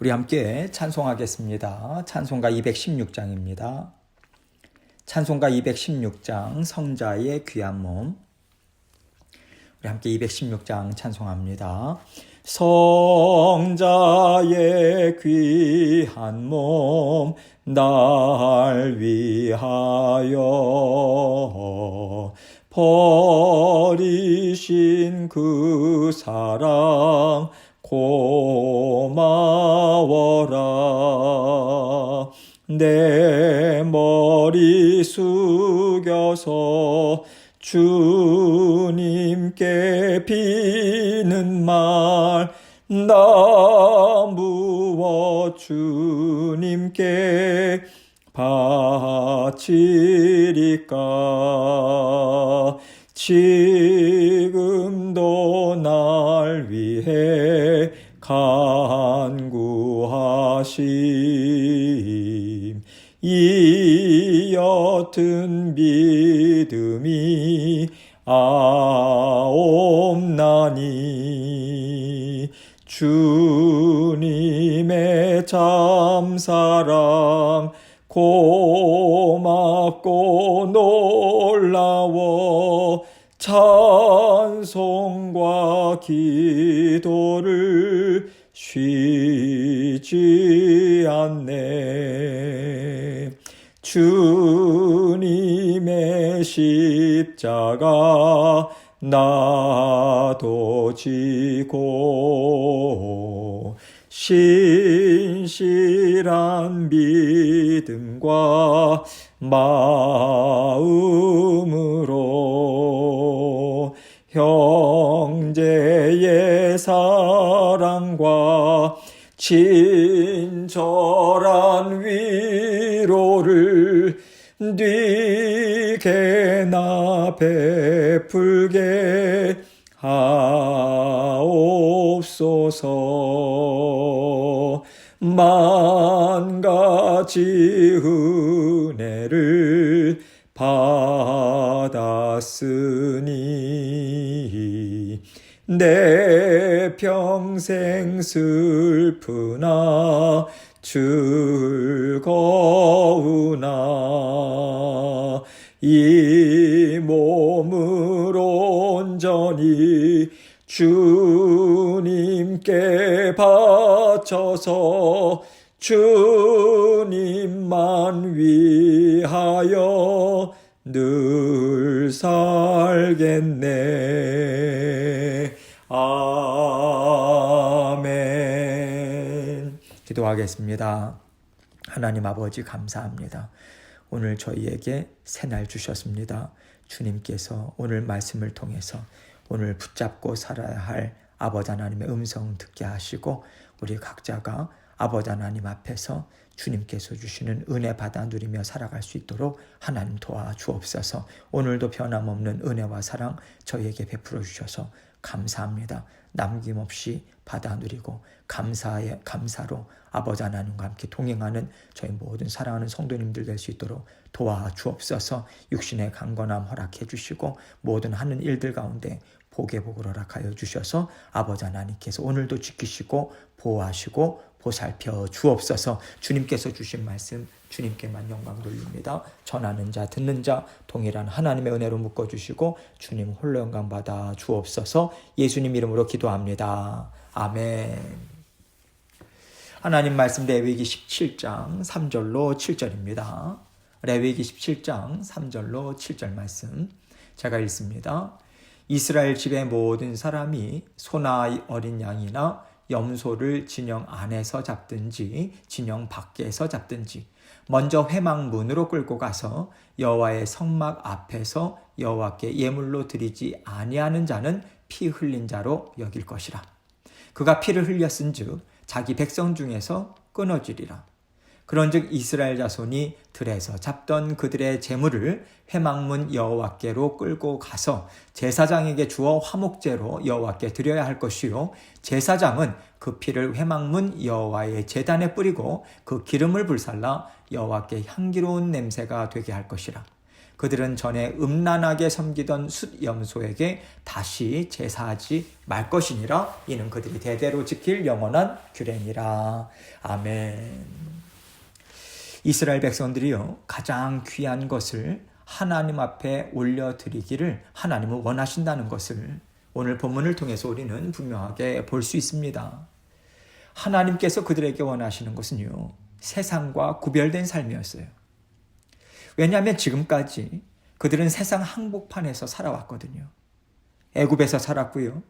우리 함께 찬송하겠습니다. 찬송가 216장입니다. 찬송가 216장 성자의 귀한 몸. 우리 함께 216장 찬송합니다. 성자의 귀한 몸 날 위하여 버리신 그 사랑 고마워라. 내 머리 숙여서 주님께 비는 말 나 무엇 주님께 바치리까. 지금도 날 위해 간구하심 이 옅은 믿음이 아옵나니. 주님의 참사랑 고맙고 놀라워 찬송과 기도를 쉬지 않네. 주님의 십자가 나도 지고 신실한 믿음과 마음으로 형제의 사랑과 친절한 위로를 네게나 베풀게 하옵소서. 만 가지 은혜를 받았으니 내 평생 슬프나 즐거우나 이 몸을 온전히 주님께 바쳐서 주님만 위하여 늘 살겠네. 아멘. 기도하겠습니다. 하나님 아버지 감사합니다. 오늘 저희에게 새날 주셨습니다. 주님께서 오늘 말씀을 통해서 오늘 붙잡고 살아야 할 아버지 하나님의 음성 듣게 하시고 우리 각자가 아버지 하나님 앞에서 주님께서 주시는 은혜 받아 누리며 살아갈 수 있도록 하나님 도와주옵소서. 오늘도 변함없는 은혜와 사랑 저희에게 베풀어 주셔서 감사합니다. 남김없이 받아 누리고 감사로 아버지 하나님과 함께 동행하는 저희 모든 사랑하는 성도님들 될 수 있도록 도와주옵소서. 육신의 강건함 허락해 주시고 모든 하는 일들 가운데 복의 복을 허락하여 주셔서 아버지 하나님께서 오늘도 지키시고 보호하시고 보살펴 주옵소서. 주님께서 주신 말씀 주님께만 영광 돌립니다. 전하는 자 듣는 자 동일한 하나님의 은혜로 묶어주시고 주님 홀로 영광 받아 주옵소서. 예수님 이름으로 기도합니다. 아멘. 하나님 말씀 레위기 17장 3절로 7절입니다. 레위기 17장 3절로 7절 말씀 제가 읽습니다. 이스라엘 집의 모든 사람이 소나 어린 양이나 염소를 진영 안에서 잡든지 진영 밖에서 잡든지 먼저 회막문으로 끌고 가서 여호와의 성막 앞에서 여호와께 예물로 드리지 아니하는 자는 피 흘린 자로 여길 것이라. 그가 피를 흘렸은즉 자기 백성 중에서 끊어지리라. 그런즉 이스라엘 자손이 들에서 잡던 그들의 재물을 회막문 여호와께로 끌고 가서 제사장에게 주어 화목제로 여호와께 드려야 할 것이요 제사장은 그 피를 회막문 여호와의 제단에 뿌리고 그 기름을 불살라 여호와께 향기로운 냄새가 되게 할 것이라. 그들은 전에 음란하게 섬기던 숫염소에게 다시 제사하지 말 것이니라. 이는 그들이 대대로 지킬 영원한 규례니라. 아멘. 이스라엘 백성들이요, 가장 귀한 것을 하나님 앞에 올려드리기를 하나님은 원하신다는 것을 오늘 본문을 통해서 우리는 분명하게 볼 수 있습니다. 하나님께서 그들에게 원하시는 것은요, 세상과 구별된 삶이었어요. 왜냐하면 지금까지 그들은 세상 항복판에서 살아왔거든요. 애굽에서 살았고요.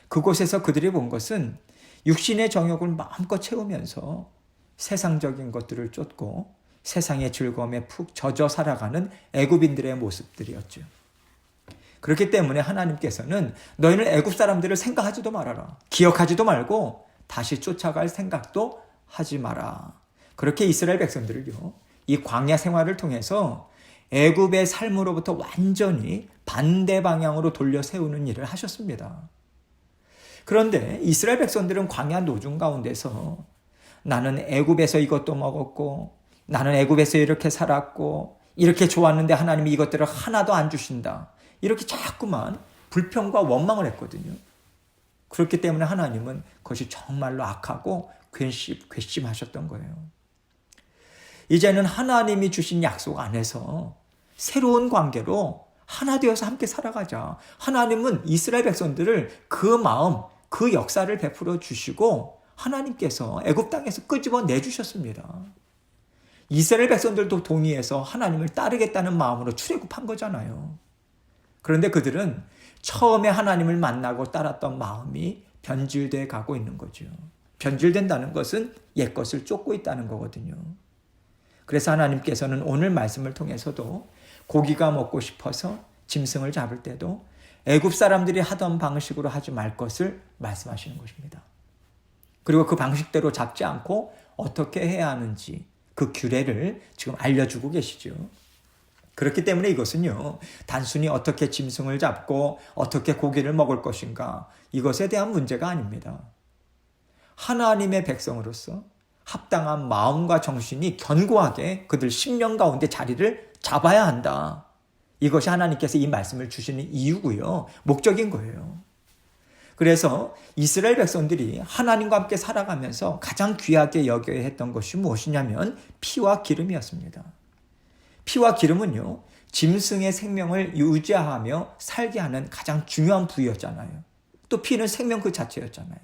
그곳에서 그들이 본 것은 육신의 정욕을 마음껏 채우면서 세상적인 것들을 쫓고 세상의 즐거움에 푹 젖어 살아가는 애굽인들의 모습들이었죠. 그렇기 때문에 하나님께서는 너희는 애굽 사람들을 생각하지도 말아라. 기억하지도 말고 다시 쫓아갈 생각도 하지 마라. 그렇게 이스라엘 백성들을요, 이 광야 생활을 통해서 애굽의 삶으로부터 완전히 반대 방향으로 돌려 세우는 일을 하셨습니다. 그런데 이스라엘 백성들은 광야 노중 가운데서 나는 애굽에서 이것도 먹었고 나는 애굽에서 이렇게 살았고 이렇게 좋았는데 하나님이 이것들을 하나도 안 주신다. 이렇게 자꾸만 불평과 원망을 했거든요. 그렇기 때문에 하나님은 그것이 정말로 악하고 괘씸하셨던 거예요. 이제는 하나님이 주신 약속 안에서 새로운 관계로 하나 되어서 함께 살아가자. 하나님은 이스라엘 백성들을 그 마음, 그 역사를 베풀어 주시고 하나님께서 애굽 땅에서 끄집어 내주셨습니다. 이스라엘 백성들도 동의해서 하나님을 따르겠다는 마음으로 출애굽한 거잖아요. 그런데 그들은 처음에 하나님을 만나고 따랐던 마음이 변질돼 가고 있는 거죠. 변질된다는 것은 옛것을 쫓고 있다는 거거든요. 그래서 하나님께서는 오늘 말씀을 통해서도 고기가 먹고 싶어서 짐승을 잡을 때도 애굽 사람들이 하던 방식으로 하지 말 것을 말씀하시는 것입니다. 그리고 그 방식대로 잡지 않고 어떻게 해야 하는지 그 규례를 지금 알려주고 계시죠. 그렇기 때문에 이것은요, 단순히 어떻게 짐승을 잡고 어떻게 고기를 먹을 것인가, 이것에 대한 문제가 아닙니다. 하나님의 백성으로서 합당한 마음과 정신이 견고하게 그들 심령 가운데 자리를 잡아야 한다. 이것이 하나님께서 이 말씀을 주시는 이유고요, 목적인 거예요. 그래서 이스라엘 백성들이 하나님과 함께 살아가면서 가장 귀하게 여겨야 했던 것이 무엇이냐면 피와 기름이었습니다. 피와 기름은요, 짐승의 생명을 유지하며 살게 하는 가장 중요한 부위였잖아요. 또 피는 생명 그 자체였잖아요.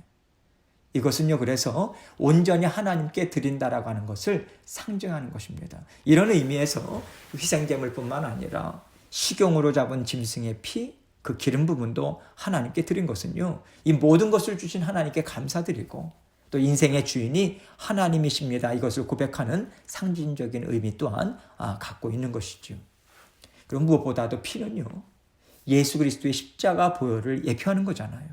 이것은요, 그래서 온전히 하나님께 드린다라고 하는 것을 상징하는 것입니다. 이런 의미에서 희생제물뿐만 아니라 식용으로 잡은 짐승의 피, 그 기름 부분도 하나님께 드린 것은요, 이 모든 것을 주신 하나님께 감사드리고 또 인생의 주인이 하나님이십니다. 이것을 고백하는 상징적인 의미 또한 갖고 있는 것이죠. 그럼 무엇보다도 피는요, 예수 그리스도의 십자가 보혈을 예표하는 거잖아요.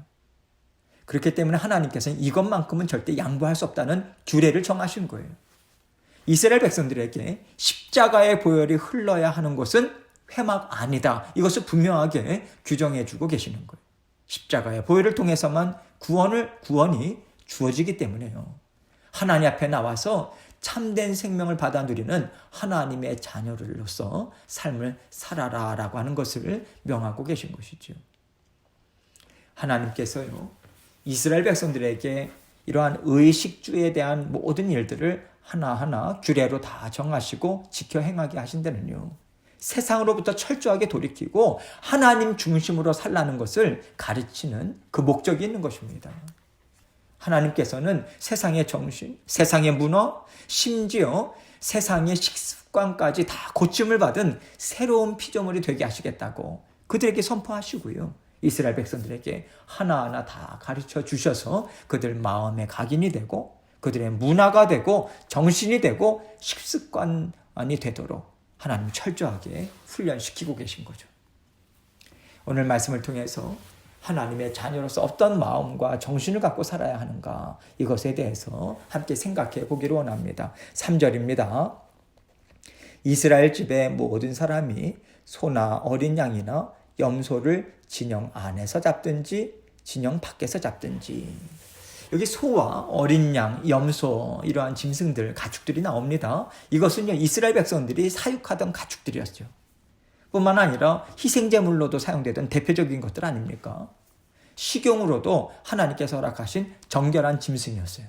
그렇기 때문에 하나님께서는 이것만큼은 절대 양보할 수 없다는 규례를 정하신 거예요. 이스라엘 백성들에게 십자가의 보혈이 흘러야 하는 것은 회막 아니다. 이것을 분명하게 규정해 주고 계시는 거예요. 십자가의 보혈을 통해서만 구원이 주어지기 때문에요. 하나님 앞에 나와서 참된 생명을 받아 누리는 하나님의 자녀로서 삶을 살아라라고 하는 것을 명하고 계신 것이죠. 하나님께서요, 이스라엘 백성들에게 이러한 의식주에 대한 모든 일들을 하나하나 규례로 다 정하시고 지켜 행하게 하신 데는요, 세상으로부터 철저하게 돌이키고 하나님 중심으로 살라는 것을 가르치는 그 목적이 있는 것입니다. 하나님께서는 세상의 정신, 세상의 문화, 심지어 세상의 식습관까지 다 고침을 받은 새로운 피조물이 되게 하시겠다고 그들에게 선포하시고요, 이스라엘 백성들에게 하나하나 다 가르쳐 주셔서 그들 마음의 각인이 되고 그들의 문화가 되고 정신이 되고 식습관이 되도록 하나님 철저하게 훈련시키고 계신 거죠. 오늘 말씀을 통해서 하나님의 자녀로서 어떤 마음과 정신을 갖고 살아야 하는가, 이것에 대해서 함께 생각해 보기를 원합니다. 3절입니다. 이스라엘 집의 모든 사람이 소나 어린 양이나 염소를 진영 안에서 잡든지 진영 밖에서 잡든지. 여기 소와 어린 양, 염소, 이러한 짐승들, 가축들이 나옵니다. 이것은요, 이스라엘 백성들이 사육하던 가축들이었죠. 뿐만 아니라 희생제물로도 사용되던 대표적인 것들 아닙니까? 식용으로도 하나님께서 허락하신 정결한 짐승이었어요.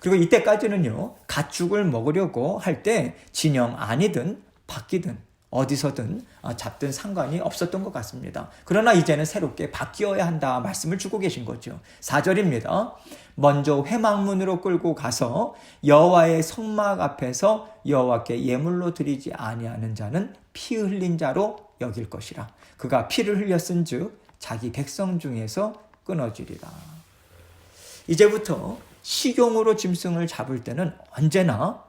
그리고 이때까지는요, 가축을 먹으려고 할 때 진영 안이든 밖이든 어디서든 잡든 상관이 없었던 것 같습니다. 그러나 이제는 새롭게 바뀌어야 한다 말씀을 주고 계신 거죠. 4절입니다. 먼저 회막문으로 끌고 가서 여호와의 성막 앞에서 여호와께 예물로 드리지 아니하는 자는 피 흘린 자로 여길 것이라. 그가 피를 흘렸은즉 자기 백성 중에서 끊어지리라. 이제부터 식용으로 짐승을 잡을 때는 언제나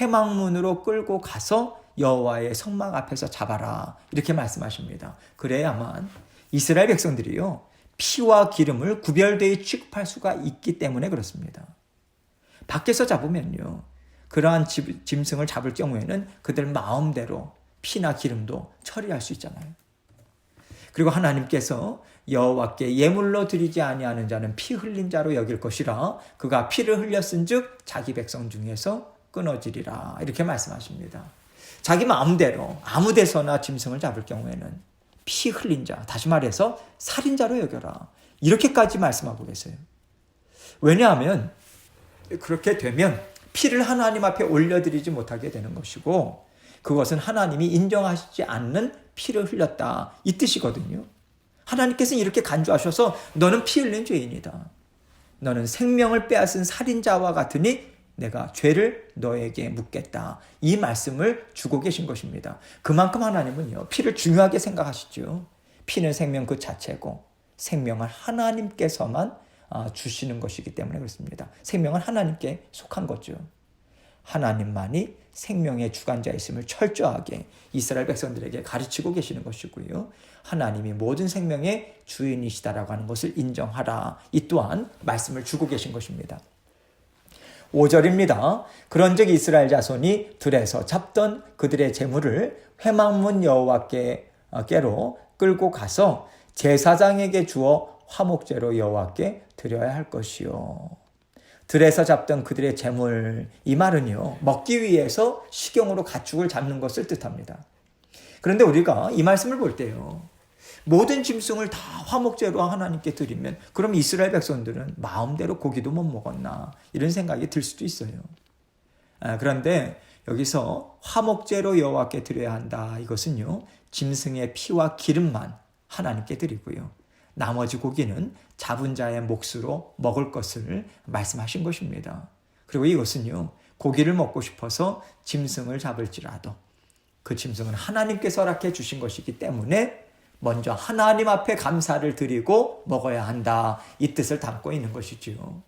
회막문으로 끌고 가서 여호와의 성막 앞에서 잡아라, 이렇게 말씀하십니다. 그래야만 이스라엘 백성들이요, 피와 기름을 구별되이 취급할 수가 있기 때문에 그렇습니다. 밖에서 잡으면요, 그러한 짐승을 잡을 경우에는 그들 마음대로 피나 기름도 처리할 수 있잖아요. 그리고 하나님께서 여호와께 예물로 드리지 아니하는 자는 피 흘린 자로 여길 것이라. 그가 피를 흘렸은즉 자기 백성 중에서 끊어지리라, 이렇게 말씀하십니다. 자기 마음대로 아무 데서나 짐승을 잡을 경우에는 피 흘린 자, 다시 말해서 살인자로 여겨라, 이렇게까지 말씀하고 계세요. 왜냐하면 그렇게 되면 피를 하나님 앞에 올려드리지 못하게 되는 것이고, 그것은 하나님이 인정하시지 않는 피를 흘렸다, 이 뜻이거든요. 하나님께서는 이렇게 간주하셔서 너는 피 흘린 죄인이다, 너는 생명을 빼앗은 살인자와 같으니 내가 죄를 너에게 묻겠다, 이 말씀을 주고 계신 것입니다. 그만큼 하나님은요, 피를 중요하게 생각하시죠. 피는 생명 그 자체고 생명을 하나님께서만 주시는 것이기 때문에 그렇습니다. 생명은 하나님께 속한 거죠. 하나님만이 생명의 주관자이심을 철저하게 이스라엘 백성들에게 가르치고 계시는 것이고요. 하나님이 모든 생명의 주인이시다라고 하는 것을 인정하라, 이 또한 말씀을 주고 계신 것입니다. 5절입니다. 그런즉 이스라엘 자손이 들에서 잡던 그들의 재물을 회막문 여호와께로 끌고 가서 제사장에게 주어 화목제로 여호와께 드려야 할 것이요. 들에서 잡던 그들의 재물, 이 말은요, 먹기 위해서 식용으로 가축을 잡는 것을 뜻합니다. 그런데 우리가 이 말씀을 볼 때요, 모든 짐승을 다 화목제로 하나님께 드리면 그럼 이스라엘 백성들은 마음대로 고기도 못 먹었나, 이런 생각이 들 수도 있어요. 그런데 여기서 화목제로 여호와께 드려야 한다, 이것은요, 짐승의 피와 기름만 하나님께 드리고요, 나머지 고기는 잡은 자의 몫으로 먹을 것을 말씀하신 것입니다. 그리고 이것은요, 고기를 먹고 싶어서 짐승을 잡을지라도 그 짐승은 하나님께서 허락해 주신 것이기 때문에 먼저 하나님 앞에 감사를 드리고 먹어야 한다, 이 뜻을 담고 있는 것이지요.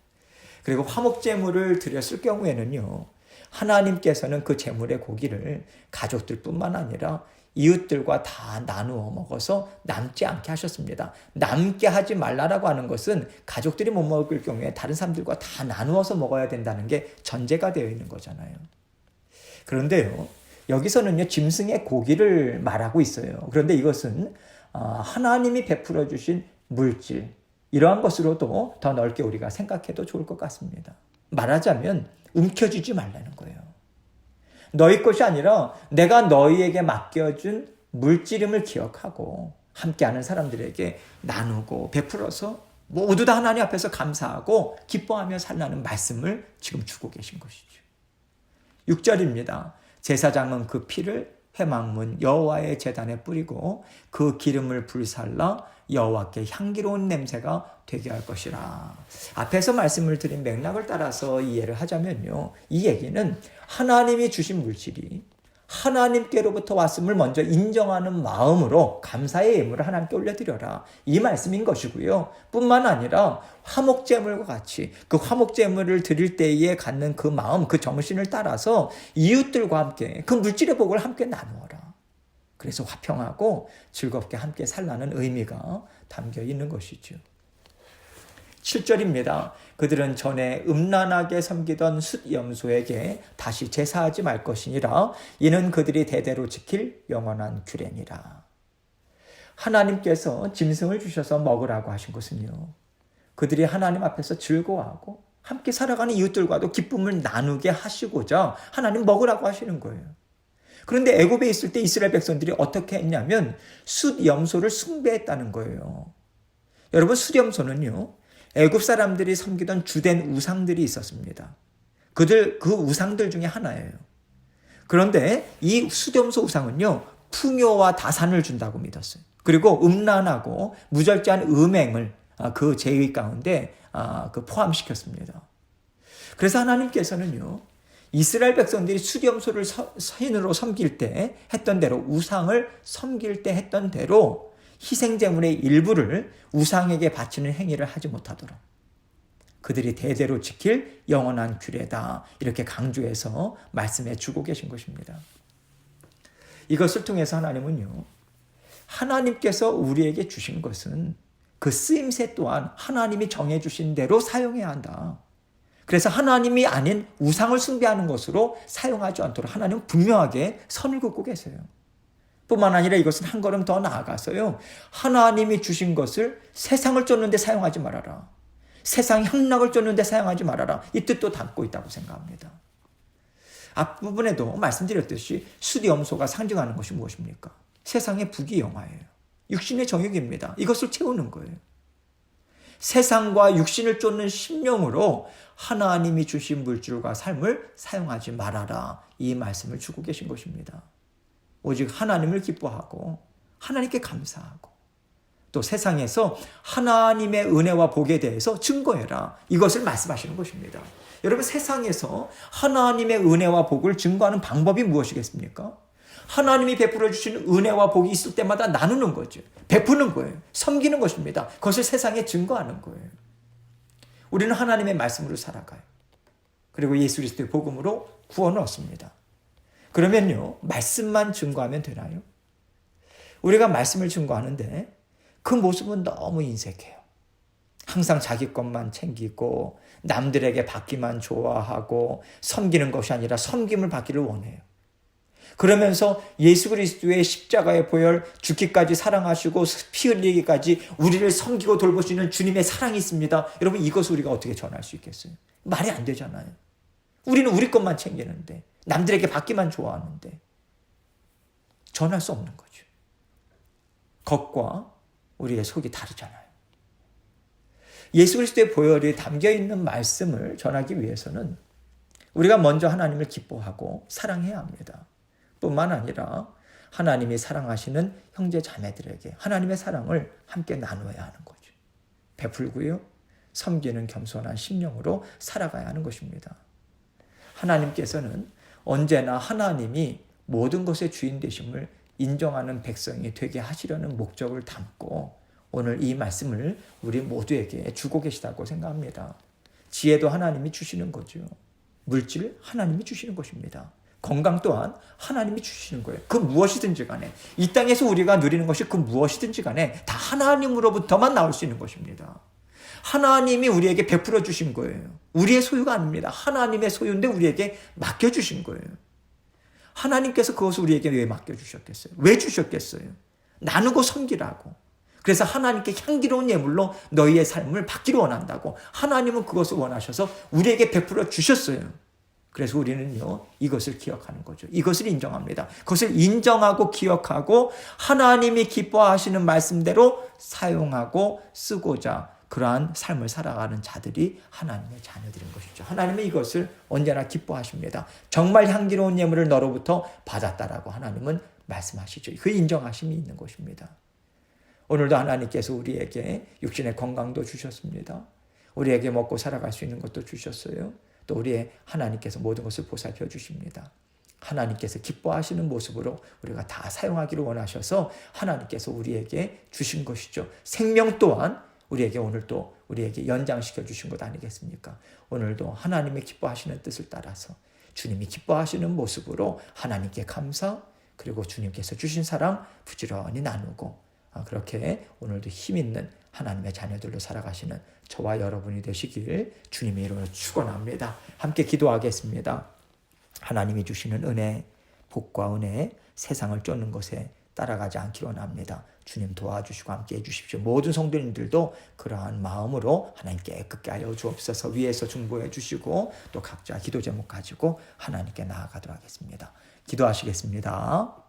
그리고 화목제물을 드렸을 경우에는요, 하나님께서는 그 제물의 고기를 가족들뿐만 아니라 이웃들과 다 나누어 먹어서 남지 않게 하셨습니다. 남게 하지 말라라고 하는 것은 가족들이 못 먹을 경우에 다른 사람들과 다 나누어서 먹어야 된다는 게 전제가 되어 있는 거잖아요. 그런데요, 여기서는요, 짐승의 고기를 말하고 있어요. 그런데 이것은 하나님이 베풀어 주신 물질, 이러한 것으로도 더 넓게 우리가 생각해도 좋을 것 같습니다. 말하자면 움켜쥐지 말라는 거예요. 너희 것이 아니라 내가 너희에게 맡겨준 물질임을 기억하고 함께하는 사람들에게 나누고 베풀어서 모두 다 하나님 앞에서 감사하고 기뻐하며 살라는 말씀을 지금 주고 계신 것이죠. 6절입니다. 제사장은 그 피를 회막문 여호와의 제단에 뿌리고 그 기름을 불살라 여호와께 향기로운 냄새가 되게 할 것이라. 앞에서 말씀을 드린 맥락을 따라서 이해를 하자면요, 이 얘기는 하나님이 주신 물질이 하나님께로부터 왔음을 먼저 인정하는 마음으로 감사의 예물을 하나님께 올려드려라, 이 말씀인 것이고요. 뿐만 아니라 화목제물과 같이 그 화목제물을 드릴 때에 갖는 그 마음, 그 정신을 따라서 이웃들과 함께 그 물질의 복을 함께 나누어라. 그래서 화평하고 즐겁게 함께 살라는 의미가 담겨 있는 것이죠. 7절입니다. 그들은 전에 음란하게 섬기던 숫염소에게 다시 제사하지 말 것이니라. 이는 그들이 대대로 지킬 영원한 규례니라. 하나님께서 짐승을 주셔서 먹으라고 하신 것은요, 그들이 하나님 앞에서 즐거워하고 함께 살아가는 이웃들과도 기쁨을 나누게 하시고자 하나님 먹으라고 하시는 거예요. 그런데 애굽에 있을 때 이스라엘 백성들이 어떻게 했냐면 숫염소를 숭배했다는 거예요. 여러분, 숫염소는요, 애굽 사람들이 섬기던 주된 우상들이 있었습니다. 그 우상들 중에 하나예요. 그런데 이 숫염소 우상은요, 풍요와 다산을 준다고 믿었어요. 그리고 음란하고 무절제한 음행을 그 제의 가운데 포함시켰습니다. 그래서 하나님께서는요, 이스라엘 백성들이 숫염소를 신으로 섬길 때 했던 대로, 우상을 섬길 때 했던 대로 희생제물의 일부를 우상에게 바치는 행위를 하지 못하도록 그들이 대대로 지킬 영원한 규례다, 이렇게 강조해서 말씀해 주고 계신 것입니다. 이것을 통해서 하나님은요, 하나님께서 우리에게 주신 것은 그 쓰임새 또한 하나님이 정해주신 대로 사용해야 한다. 그래서 하나님이 아닌 우상을 숭배하는 것으로 사용하지 않도록 하나님은 분명하게 선을 긋고 계세요. 뿐만 아니라 이것은 한 걸음 더 나아가서요, 하나님이 주신 것을 세상을 쫓는데 사용하지 말아라, 세상 향락을 쫓는데 사용하지 말아라, 이 뜻도 담고 있다고 생각합니다. 앞부분에도 말씀드렸듯이 숫염소가 상징하는 것이 무엇입니까? 세상의 부귀영화예요. 육신의 정욕입니다. 이것을 채우는 거예요. 세상과 육신을 쫓는 심령으로 하나님이 주신 물질과 삶을 사용하지 말아라, 이 말씀을 주고 계신 것입니다. 오직 하나님을 기뻐하고 하나님께 감사하고 또 세상에서 하나님의 은혜와 복에 대해서 증거해라, 이것을 말씀하시는 것입니다. 여러분, 세상에서 하나님의 은혜와 복을 증거하는 방법이 무엇이겠습니까? 하나님이 베풀어 주신 은혜와 복이 있을 때마다 나누는 거죠. 베푸는 거예요. 섬기는 것입니다. 그것을 세상에 증거하는 거예요. 우리는 하나님의 말씀으로 살아가요. 그리고 예수 그리스도의 복음으로 구원을 얻습니다. 그러면요, 말씀만 증거하면 되나요? 우리가 말씀을 증거하는데 그 모습은 너무 인색해요. 항상 자기 것만 챙기고 남들에게 받기만 좋아하고 섬기는 것이 아니라 섬김을 받기를 원해요. 그러면서 예수 그리스도의 십자가의 보혈, 죽기까지 사랑하시고 피 흘리기까지 우리를 섬기고 돌보시는 주님의 사랑이 있습니다. 여러분, 이것을 우리가 어떻게 전할 수 있겠어요? 말이 안 되잖아요. 우리는 우리 것만 챙기는데, 남들에게 받기만 좋아하는데 전할 수 없는 거죠. 겉과 우리의 속이 다르잖아요. 예수 그리스도의 보혈이 담겨있는 말씀을 전하기 위해서는 우리가 먼저 하나님을 기뻐하고 사랑해야 합니다. 뿐만 아니라 하나님이 사랑하시는 형제 자매들에게 하나님의 사랑을 함께 나눠야 하는 거죠. 베풀고요, 섬기는 겸손한 심령으로 살아가야 하는 것입니다. 하나님께서는 언제나 하나님이 모든 것의 주인 되심을 인정하는 백성이 되게 하시려는 목적을 담고 오늘 이 말씀을 우리 모두에게 주고 계시다고 생각합니다. 지혜도 하나님이 주시는 거죠. 물질 하나님이 주시는 것입니다. 건강 또한 하나님이 주시는 거예요. 그 무엇이든지 간에, 이 땅에서 우리가 누리는 것이 그 무엇이든지 간에 다 하나님으로부터만 나올 수 있는 것입니다. 하나님이 우리에게 베풀어 주신 거예요. 우리의 소유가 아닙니다. 하나님의 소유인데 우리에게 맡겨주신 거예요. 하나님께서 그것을 우리에게 왜 맡겨주셨겠어요? 왜 주셨겠어요? 나누고 섬기라고. 그래서 하나님께 향기로운 예물로 너희의 삶을 받기를 원한다고 하나님은 그것을 원하셔서 우리에게 베풀어 주셨어요. 그래서 우리는요, 이것을 기억하는 거죠. 이것을 인정합니다. 그것을 인정하고 기억하고 하나님이 기뻐하시는 말씀대로 사용하고 쓰고자 그러한 삶을 살아가는 자들이 하나님의 자녀들인 것이죠. 하나님은 이것을 언제나 기뻐하십니다. 정말 향기로운 예물을 너로부터 받았다라고 하나님은 말씀하시죠. 그 인정하심이 있는 것입니다. 오늘도 하나님께서 우리에게 육신의 건강도 주셨습니다. 우리에게 먹고 살아갈 수 있는 것도 주셨어요. 또 우리의 하나님께서 모든 것을 보살펴 주십니다. 하나님께서 기뻐하시는 모습으로 우리가 다 사용하기를 원하셔서 하나님께서 우리에게 주신 것이죠. 생명 또한 우리에게 오늘도 우리에게 연장시켜 주신 것 아니겠습니까? 오늘도 하나님의 기뻐하시는 뜻을 따라서 주님이 기뻐하시는 모습으로 하나님께 감사, 그리고 주님께서 주신 사랑 부지런히 나누고 그렇게 오늘도 힘 있는 하나님의 자녀들로 살아가시는 저와 여러분이 되시길 주님의 이름으로 축원합니다. 함께 기도하겠습니다. 하나님이 주시는 은혜, 복과 은혜, 세상을 쫓는 것에 따라가지 않기를 원합니다. 주님 도와주시고 함께 해주십시오. 모든 성도님들도 그러한 마음으로 하나님께 깨끗게 하여 주옵소서. 위에서 중보해 주시고 또 각자 기도 제목 가지고 하나님께 나아가도록 하겠습니다. 기도하시겠습니다.